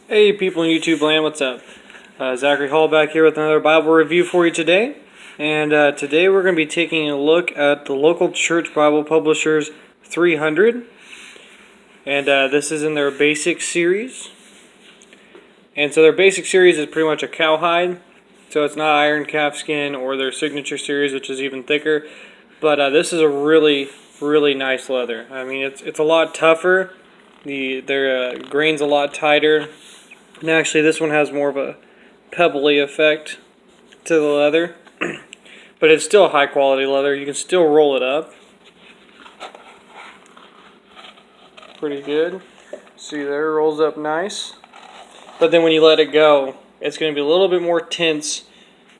Hey people in YouTube land, what's up? Zachary Hall back here with another Bible review for you today. And today we're going to be taking a look at the local church Bible Publishers 300. And this is in their basic series. And so their basic series is pretty much a cowhide. So it's not iron calfskin or their signature series, which is even thicker. But this is a really nice leather. I mean, it's a lot tougher. Their grain's a lot tighter. And actually, this one has more of a pebbly effect to the leather, but it's still high quality leather. You can still roll it up. Pretty good. See there, it rolls up nice. But then when you let it go, it's going to be a little bit more tense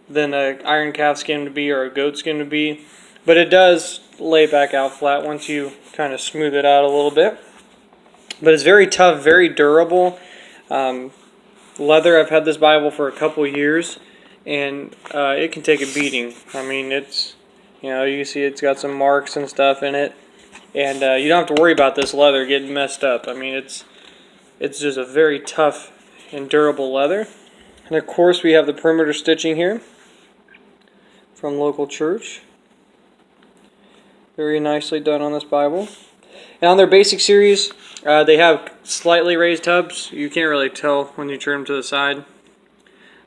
than an iron calf skin would be or a goat skin would be. But it does lay back out flat once you kind of smooth it out a little bit. But it's very tough, very durable. Leather, I've had this Bible for a couple years, and it can take a beating. I mean, it's, you can see it's got some marks and stuff in it, and you don't have to worry about this leather getting messed up. I mean, it's just a very tough and durable leather. And of course, we have the perimeter stitching here from local church. Very nicely done on this Bible. And on their basic series, they have slightly raised hubs. You can't really tell when you turn them to the side,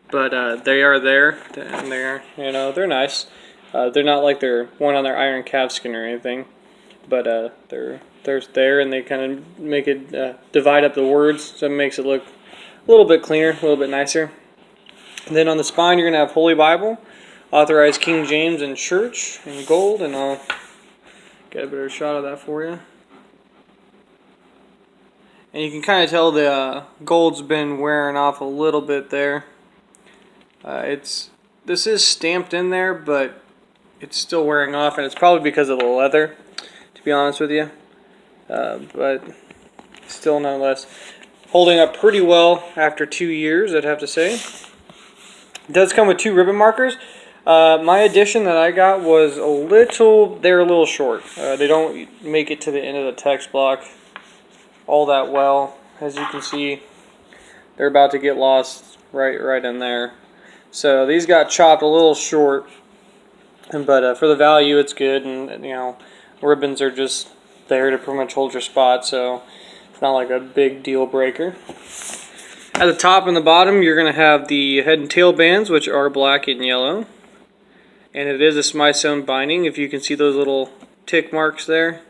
but they are there, and they're nice. They're not like their one on their iron calfskin or anything, but they're there, and they kind of make it divide up the words, so it makes it look a little bit cleaner, a little bit nicer. And then on the spine, you're gonna have Holy Bible, authorized King James and Church in gold, and I'll get a better shot of that for you. And you can kind of tell the gold's been wearing off a little bit there. This is stamped in there, but it's still wearing off, and it's probably because of the leather, to be honest with you. But still, nonetheless, holding up pretty well after 2 years, I'd have to say. It does come with 2 ribbon markers. My edition that I got was they're a little short. They don't make it to the end of the text block all that well. As you can see, they're about to get lost right in there. So these got chopped a little short, but for the value, it's good. And ribbons are just there to pretty much hold your spot, so it's not like a big deal breaker. At the top and the bottom, you're going to have the head and tail bands, which are black and yellow. And it is a Smyth sewn binding. If you can see those little tick marks there,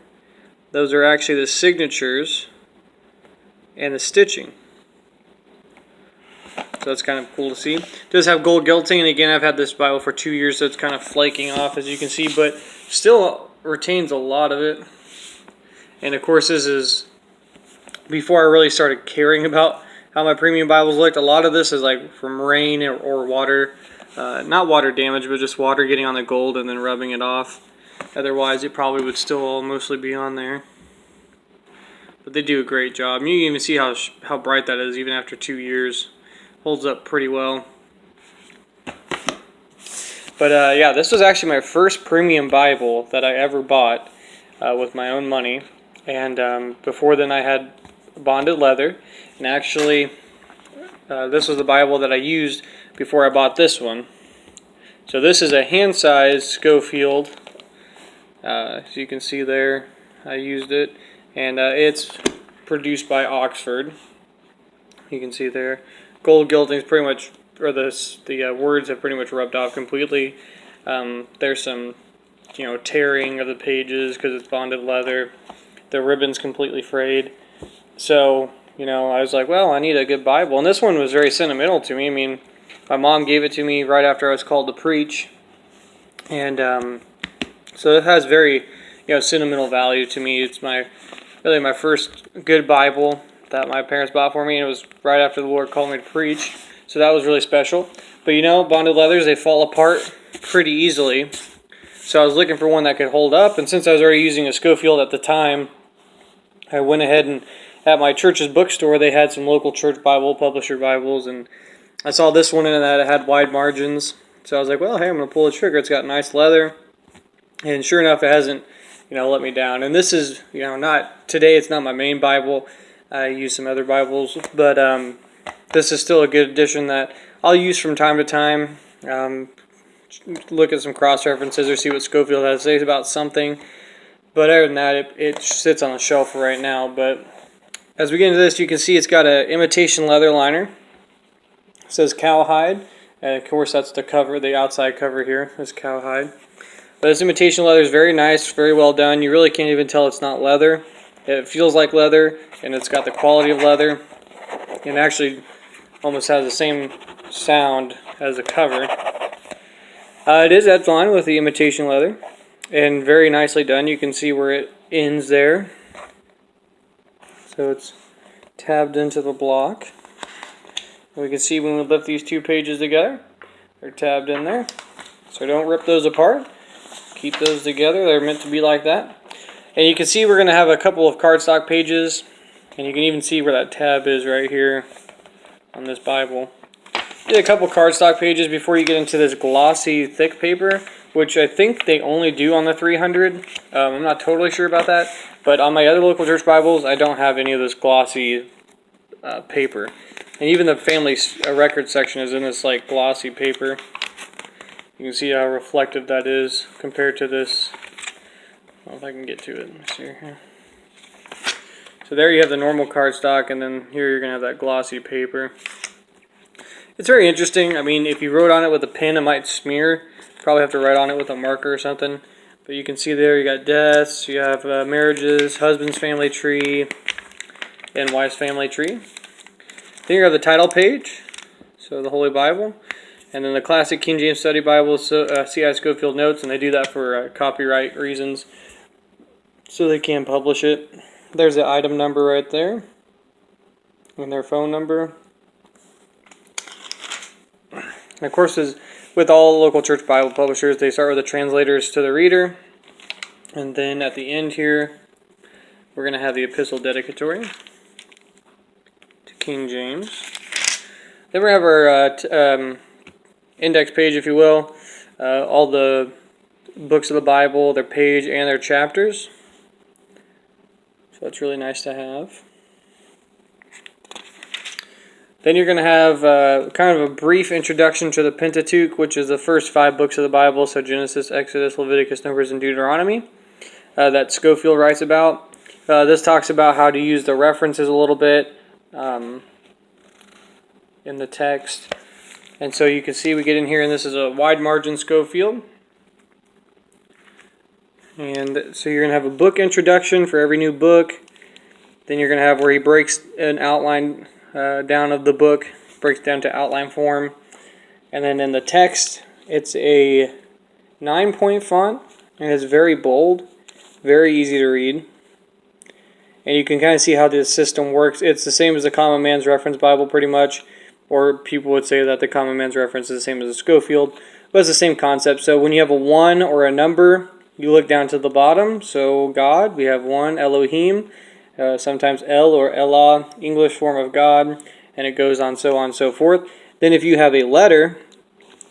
those are actually the signatures and the stitching. So that's kind of cool to see. It does have gold gilding, and again, I've had this Bible for 2 years, so it's kind of flaking off, as you can see, but still retains a lot of it. And of course, this is before I really started caring about how my premium Bibles looked. A lot of this is like from rain or water, not water damage, but just water getting on the gold and then rubbing it off. Otherwise, it probably would still all mostly be on there. But they do a great job. And you can even see how bright that is even after 2 years. Holds up pretty well. But yeah, this was actually my first premium Bible that I ever bought with my own money. And before then I had bonded leather. And actually, this was the Bible that I used before I bought this one. So this is a hand-sized Scofield. As you can see there, I used it. And it's produced by Oxford. You can see there. Gold gilding is pretty much, or the words have pretty much rubbed off completely. There's some, tearing of the pages because it's bonded leather. The ribbon's completely frayed. So, I was like, well, I need a good Bible. And this one was very sentimental to me. I mean, my mom gave it to me right after I was called to preach. And so it has very, sentimental value to me. It's really my first good Bible that my parents bought for me, and it was right after the Lord called me to preach, so that was really special. But bonded leathers, they fall apart pretty easily, so I was looking for one that could hold up, and since I was already using a Scofield at the time, I went ahead and at my church's bookstore, they had some local church Bible publisher Bibles, and I saw this one in that it had wide margins, so I was like, well, hey, I'm going to pull the trigger. It's got nice leather, and sure enough, it hasn't let me down. And this is, not today. It's not my main Bible. I use some other Bibles, but this is still a good edition that I'll use from time to time. Look at some cross-references or see what Scofield has to say about something. But other than that, it sits on the shelf right now. But as we get into this, you can see it's got an imitation leather liner. It says cowhide. And of course, that's the cover, the outside cover here is cowhide. But this imitation leather is very nice, very well done. You really can't even tell it's not leather. It feels like leather, and it's got the quality of leather. And actually almost has the same sound as the cover. It is edge lined with the imitation leather, and very nicely done. You can see where it ends there. So it's tabbed into the block. And we can see when we lift these two pages together, they're tabbed in there. So don't rip those apart. Keep those together. They're meant to be like that. And you can see we're going to have a couple of cardstock pages, and you can even see where that tab is right here on this Bible. Did a couple cardstock pages before you get into this glossy thick paper, which I think they only do on the 300. I'm not totally sure about that, but on my other local church Bibles, I don't have any of this glossy paper. And even the family record section is in this like glossy paper. You can see how reflective that is compared to this. I don't know if I can get to it. Let me see here. So there you have the normal cardstock, and then here you're going to have that glossy paper. It's very interesting. I mean, if you wrote on it with a pen, it might smear. Probably have to write on it with a marker or something. But you can see there you got deaths, you have marriages, husband's family tree, and wife's family tree. Then you have the title page, so the Holy Bible. And then the classic King James Study Bible, C.I. Scofield notes, and they do that for copyright reasons, so they can publish it. There's the item number right there, and their phone number. And of course, as with all local church Bible publishers, they start with the translators to the reader, and then at the end here, we're going to have the epistle dedicatory to King James. Then we have our index page, if you will, all the books of the Bible, their page and their chapters. So that's really nice to have. Then you're going to have kind of a brief introduction to the Pentateuch, which is the first 5 books of the Bible, so Genesis, Exodus, Leviticus, Numbers, and Deuteronomy, that Scofield writes about. This talks about how to use the references a little bit in the text. And so you can see we get in here, and this is a wide margin Scofield. And so you're going to have a book introduction for every new book. Then you're going to have where he breaks an outline down of the book, breaks down to outline form. And then in the text, it's a 9-point font, and it's very bold, very easy to read. And you can kind of see how this system works. It's the same as the Common Man's Reference Bible pretty much, or people would say that the Common Man's Reference is the same as the Scofield, but it's the same concept. So when you have a 1 or a number, you look down to the bottom. So God, we have 1, Elohim, sometimes El or Elah, English form of God, and it goes on so forth. Then if you have a letter,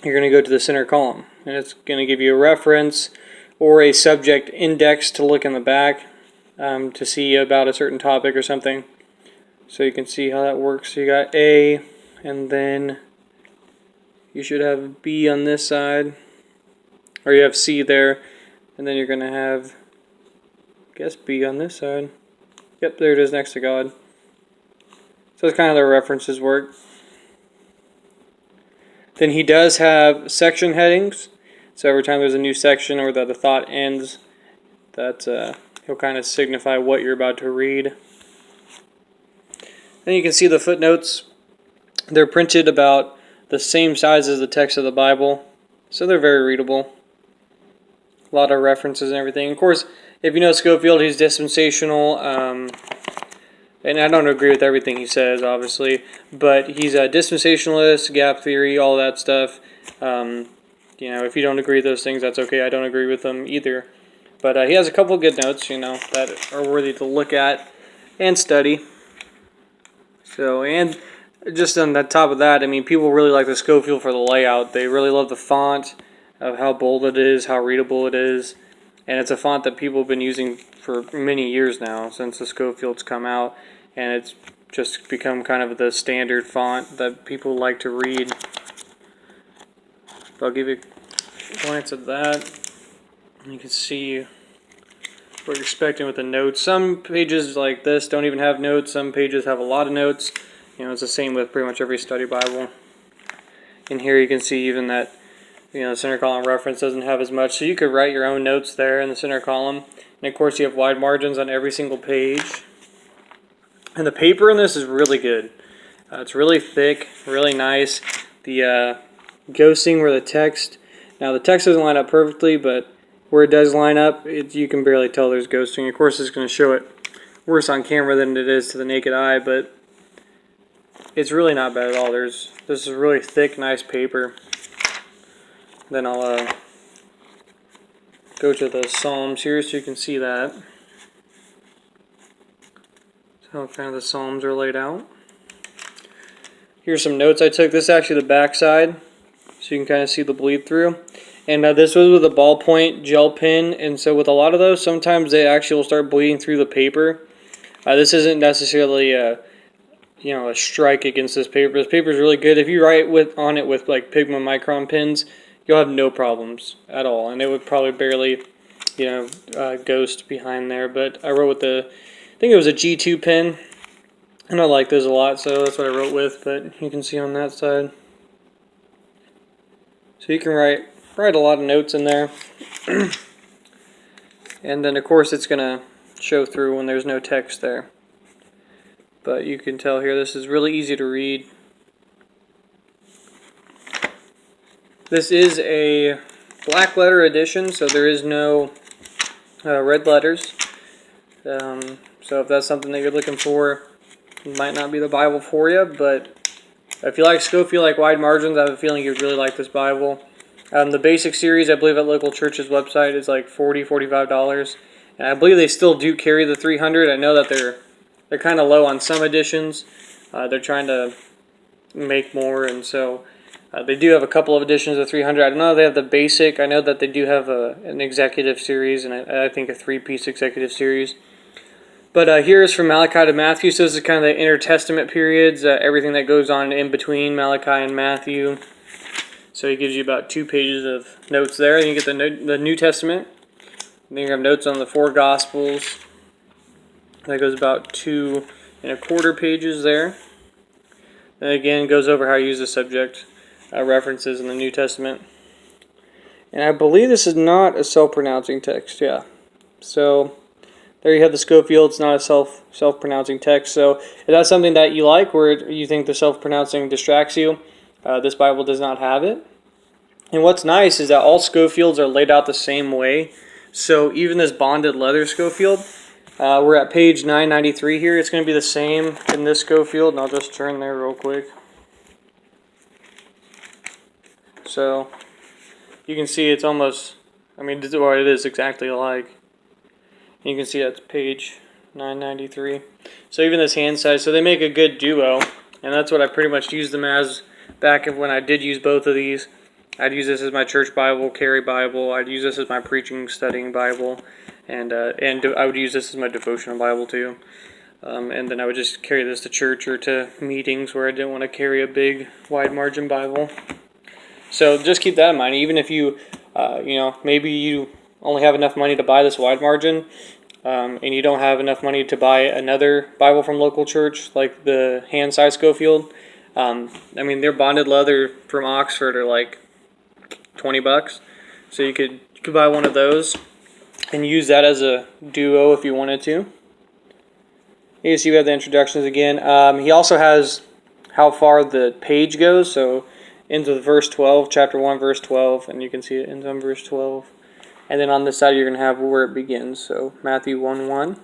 you're going to go to the center column, and it's going to give you a reference or a subject index to look in the back to see about a certain topic or something. So you can see how that works. So you got A, and then you should have B on this side, or you have C there, and then you're going to have, I guess, B on this side. Yep, there it is next to God. So that's kind of how the references work. Then he does have section headings. So every time there's a new section or that the thought ends, that he'll kind of signify what you're about to read. Then you can see the footnotes. They're printed about the same size as the text of the Bible, so they're very readable. A lot of references and everything. Of course, if you know Scofield, he's dispensational, and I don't agree with everything he says, obviously, but he's a dispensationalist, gap theory, all that stuff. You know, if you don't agree with those things, that's okay. I don't agree with them either. But he has a couple of good notes, you know, that are worthy to look at and study. So, and just on the top of that, I mean, people really like the Scofield for the layout. They really love the font, of how bold it is, how readable it is. And it's a font that people have been using for many years now, since the Scofields come out. And it's just become kind of the standard font that people like to read. I'll give you a glance at that. You can see what you're expecting with the notes. Some pages like this don't even have notes. Some pages have a lot of notes. It's the same with pretty much every study Bible. In here you can see even that the center column reference doesn't have as much. So you could write your own notes there in the center column. And of course you have wide margins on every single page. And the paper in this is really good. It's really thick, really nice. The ghosting where the text, now the text doesn't line up perfectly, but where it does line up, you can barely tell there's ghosting. Of course, it's going to show it worse on camera than it is to the naked eye, but it's really not bad at all. This is really thick, nice paper. Then I'll go to the Psalms here so you can see that. How kind of the Psalms are laid out. Here's some notes I took. This is actually the back side, so you can kind of see the bleed through. And this was with a ballpoint gel pen, and so with a lot of those, sometimes they actually will start bleeding through the paper. This isn't necessarily a strike against this paper. This paper is really good. If you write on it with like Pigma Micron pens, you'll have no problems at all, and it would probably barely, ghost behind there. But I wrote with I think it was a G2 pen, and I like those a lot, so that's what I wrote with. But you can see on that side, so you can write a lot of notes in there. And then of course it's going to show through when there's no text there. But you can tell here this is really easy to read. This is a black letter edition, so there is no red letters. So if that's something that you're looking for, it might not be the Bible for you. But if you like Scofield, like wide margins, I have a feeling you'd really like this Bible. The basic series, I believe, at local church's website is like $40, $45. And I believe they still do carry the 300. I know that they're kind of low on some editions. They're trying to make more, and so they do have a couple of editions of 300. I don't know if they have the basic. I know that they do have an executive series, and I think a 3-piece executive series. But here is from Malachi to Matthew. So this is kind of the intertestament periods, everything that goes on in between Malachi and Matthew. So he gives you about 2 pages of notes there. Then you get the New Testament. And then you have notes on the 4 Gospels. That goes about 2 1/4 pages there. And again, goes over how to use the subject references in the New Testament. And I believe this is not a self-pronouncing text, yeah. So there you have the Scofield. It's not a self-pronouncing text. So if that's something that you like, where you think the self-pronouncing distracts you, this Bible does not have it. And what's nice is that all Scofields are laid out the same way. So even this bonded leather Scofield, we're at page 993 here. It's going to be the same in this Scofield, and I'll just turn there real quick. So you can see it's almost, it is exactly alike. You can see that's page 993. So even this hand size, so they make a good duo, and that's what I pretty much used them as back when I did use both of these. I'd use this as my church Bible, carry Bible. I'd use this as my preaching, studying Bible, and I would use this as my devotional Bible too. And then I would just carry this to church or to meetings where I didn't want to carry a big, wide margin Bible. So just keep that in mind. Even if you, maybe you only have enough money to buy this wide margin, and you don't have enough money to buy another Bible from local church, like the hand size Scofield. Their bonded leather from Oxford are like $20. So you could buy one of those and use that as a duo if you wanted to. You see we have the introductions again. He also has how far the page goes, so into verse 12, chapter 1, verse 12, and you can see it ends on verse 12. And then on this side you're going to have where it begins, so Matthew 1:1.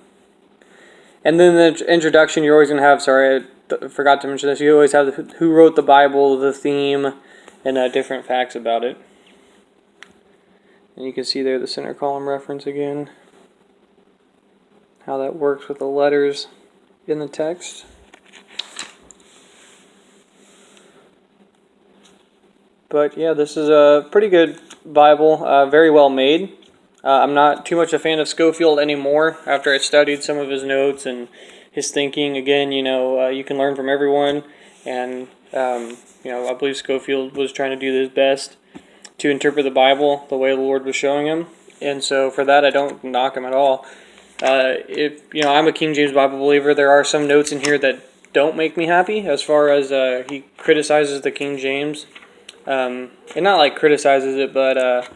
And then the introduction you're always going to have, sorry, I forgot to mention this, you always have who wrote the Bible, the theme, and different facts about it. And you can see there the center column reference again, how that works with the letters in the text. But yeah, this is a pretty good Bible, very well made. I'm not too much a fan of Scofield anymore after I studied some of his notes and his thinking. Again, you can learn from everyone, and I believe Scofield was trying to do his best to interpret the Bible the way the Lord was showing him, and so for that I don't knock him at all. If I'm a King James Bible believer, there are some notes in here that don't make me happy, as far as he criticizes the King James, and not like criticizes it, but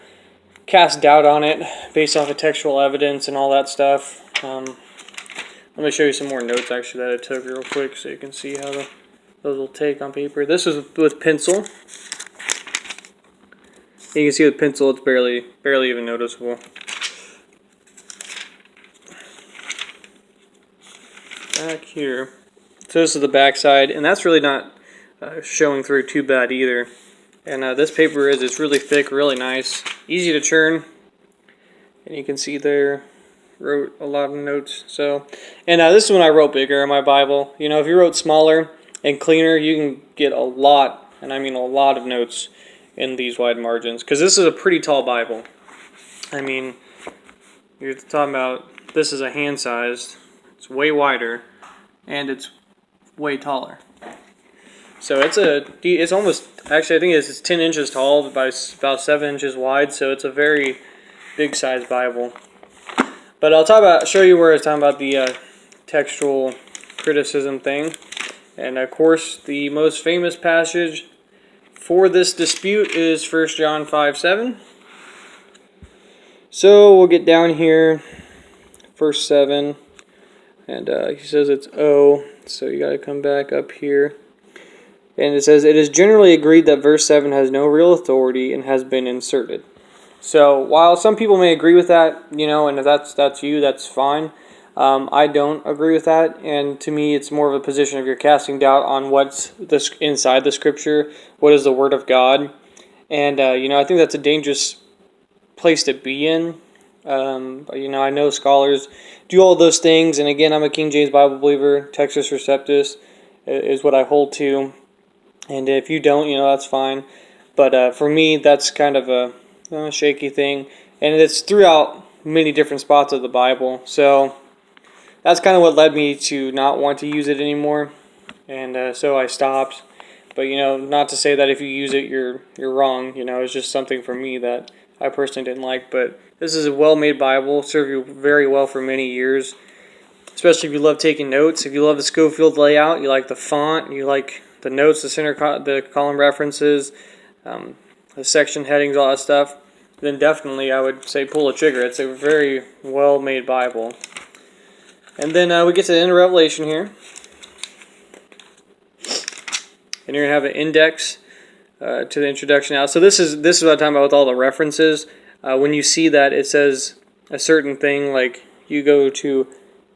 cast doubt on it based off of textual evidence and all that stuff. Let me show you some more notes actually that I took real quick so you can see how those will take on paper. This is with pencil. You can see with pencil it's barely even noticeable. Back here. So this is the back side, and that's really not showing through too bad either. And this paper it's really thick, really nice, easy to churn. And you can see there, wrote a lot of notes. So, and this is when I wrote bigger in my Bible. If you wrote smaller and cleaner, you can get a lot, and I mean a lot of notes in these wide margins. Because this is a pretty tall Bible. I mean, you're talking about, this is a hand-sized, it's way wider, and it's way taller. So it's almost, actually I think it's 10 inches tall by about 7 inches wide, so it's a very big size Bible. But I'll show you where it's talking about the textual criticism thing. And of course, the most famous passage for this dispute is 1 John 5:7. So we'll get down here, verse 7, and he says it's O, so you got to come back up here. And it says, it is generally agreed that verse 7 has no real authority and has been inserted. So while some people may agree with that, and if that's you, that's fine. I don't agree with that, and to me it's more of a position of you're casting doubt on what's inside the Scripture, what is the Word of God, and I think that's a dangerous place to be in. I know scholars do all those things, and again, I'm a King James Bible believer. Textus Receptus is what I hold to, and if you don't, that's fine. But for me, that's kind of a shaky thing, and it's throughout many different spots of the Bible. So that's kind of what led me to not want to use it anymore, and so I stopped. But not to say that if you use it, you're wrong. It's just something for me that I personally didn't like. But this is a well-made Bible, served you very well for many years, especially if you love taking notes. If you love the Scofield layout, you like the font, you like the notes, the column references, the section headings, all that stuff, then definitely I would say pull the trigger. It's a very well-made Bible. And then we get to the end of Revelation here. And you're going to have an index to the introduction now. So this is what I'm talking about with all the references. When you see that it says a certain thing, like you go to,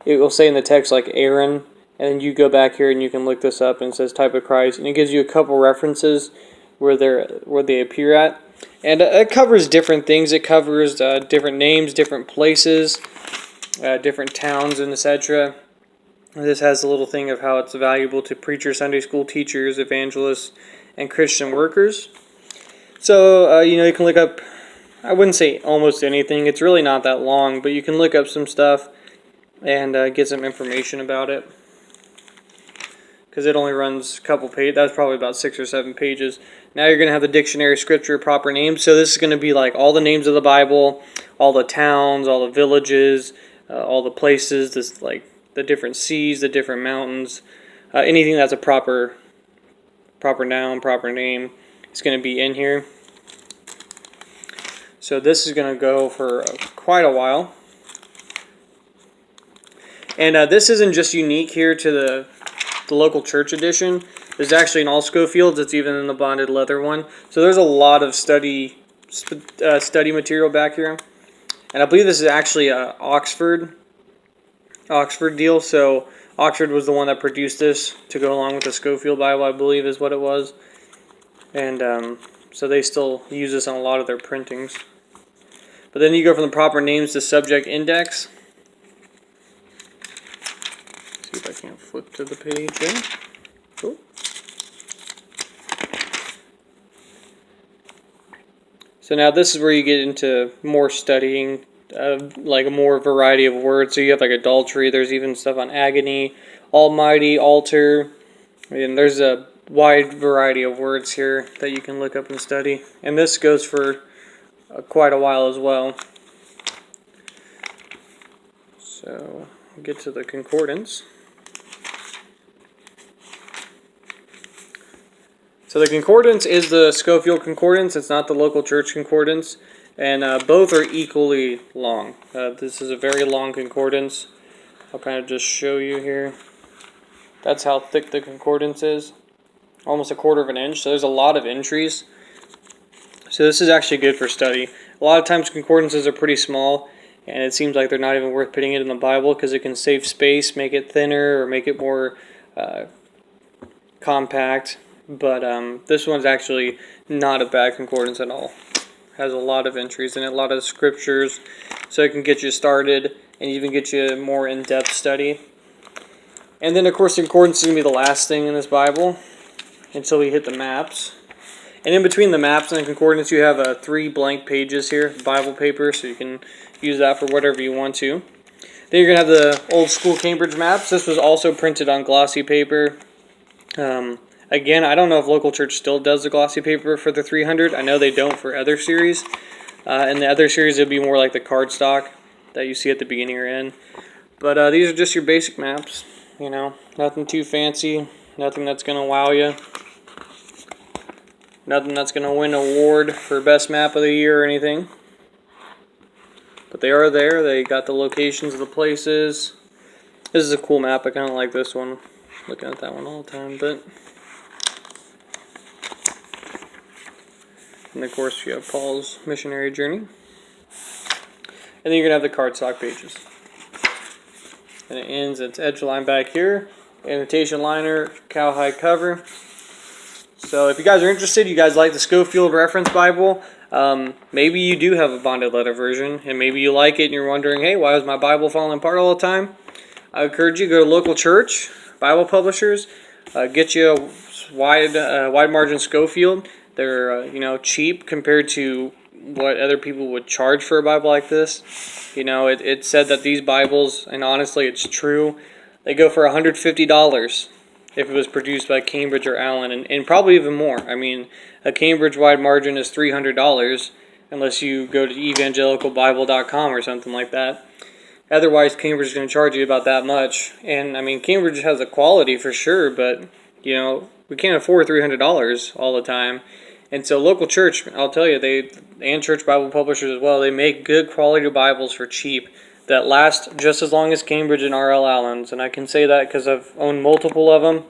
it will say in the text like Aaron, and then you go back here and you can look this up, and it says type of Christ, and it gives you a couple references where they appear at. And it covers different things. It covers different names, different places, different towns, and etc. This has a little thing of how it's valuable to preachers, Sunday school teachers, evangelists, and Christian workers. So, you can look up, I wouldn't say almost anything. It's really not that long, but you can look up some stuff and get some information about it. Because it only runs a couple pages. That's probably about 6 or 7 pages. Now you're going to have the dictionary, scripture, proper names. So this is going to be like all the names of the Bible, all the towns, all the villages, all the places, like the different seas, the different mountains, anything that's a proper noun, proper name is going to be in here. So this is going to go for quite a while. And this isn't just unique here to the local church edition. There's actually in all Scofields. It's even in the bonded leather one. So there's a lot of study material back here. And I believe this is actually a Oxford deal. So Oxford was the one that produced this to go along with the Scofield Bible, I believe is what it was. And so they still use this on a lot of their printings. But then you go from the proper names to subject index. See if I can't flip to the page there. Cool. So now this is where you get into more studying like a more variety of words. So you have like adultery. There's even stuff on agony, almighty, altar. And there's a wide variety of words here that you can look up and study. And this goes for quite a while as well. So we'll get to the concordance. So the concordance is the Scofield concordance. It's not the local church concordance. And both are equally long. This is a very long concordance. I'll kind of just show you here. That's how thick the concordance is. Almost 1/4 of an inch. So there's a lot of entries. So this is actually good for study. A lot of times concordances are pretty small, and it seems like they're not even worth putting it in the Bible because it can save space, make it thinner, or make it more compact. But this one's actually not a bad concordance at all. Has a lot of entries in it, a lot of scriptures, so it can get you started and even get you more in-depth study. And then, of course, the concordance is going to be the last thing in this Bible until we hit the maps. And in between the maps and the concordance, you have 3 blank pages here, Bible paper, so you can use that for whatever you want to. Then you're going to have the old school Cambridge maps. This was also printed on glossy paper. Again, I don't know if local church still does the glossy paper for the 300. I know they don't for other series. And the other series, it would be more like the cardstock that you see at the beginning or end. But these are just your basic maps. You know, nothing too fancy, nothing that's going to wow you. Nothing that's going to win an award for best map of the year or anything. But they are there. They got the locations of the places. This is a cool map. I kind of like this one. Looking at that one all the time. But and of course you have Paul's missionary journey. And then you're going to have the cardstock pages. And it ends, it's edge line back here. Annotation liner, cowhide cover. So if you guys are interested, you guys like the Scofield Reference Bible, maybe you do have a bonded letter version, and maybe you like it and you're wondering, hey, why is my Bible falling apart all the time? I encourage you to go to local church, Bible publishers, get you a wide margin Scofield. They're cheap compared to what other people would charge for a Bible like this. It said that these Bibles, and honestly it's true, they go for $150 if it was produced by Cambridge or Allen, and probably even more. I mean, a Cambridge wide margin is $300 unless you go to evangelicalbible.com or something like that. Otherwise, Cambridge is going to charge you about that much. And I mean, Cambridge has a quality for sure, but we can't afford $300 all the time. And so local church, I'll tell you, and church Bible publishers as well, they make good quality Bibles for cheap that last just as long as Cambridge and R.L. Allen's. And I can say that because I've owned multiple of them.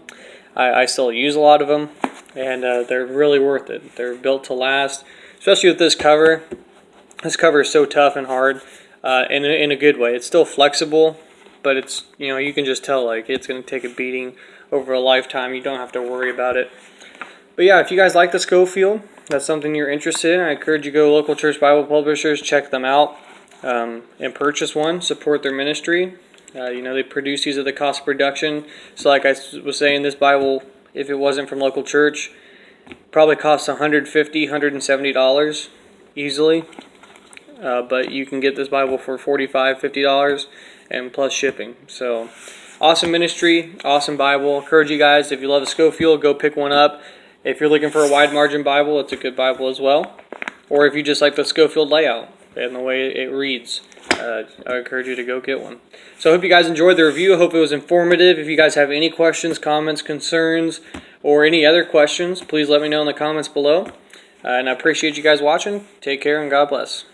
I still use a lot of them, and they're really worth it. They're built to last, especially with this cover. This cover is so tough and hard, in a good way. It's still flexible, but it's you can just tell like it's going to take a beating over a lifetime. You don't have to worry about it. But yeah, if you guys like the Scofield, that's something you're interested in, I encourage you to go to local church Bible publishers, check them out, and purchase one, support their ministry. They produce these at the cost of production. So like I was saying, this Bible, if it wasn't from local church, probably costs $150, $170 easily. But you can get this Bible for $45, $50 and plus shipping. So awesome ministry, awesome Bible. Encourage you guys, if you love the Scofield, go pick one up. If you're looking for a wide margin Bible, it's a good Bible as well. Or if you just like the Scofield layout and the way it reads, I encourage you to go get one. So I hope you guys enjoyed the review. I hope it was informative. If you guys have any questions, comments, concerns, or any other questions, please let me know in the comments below. And I appreciate you guys watching. Take care and God bless.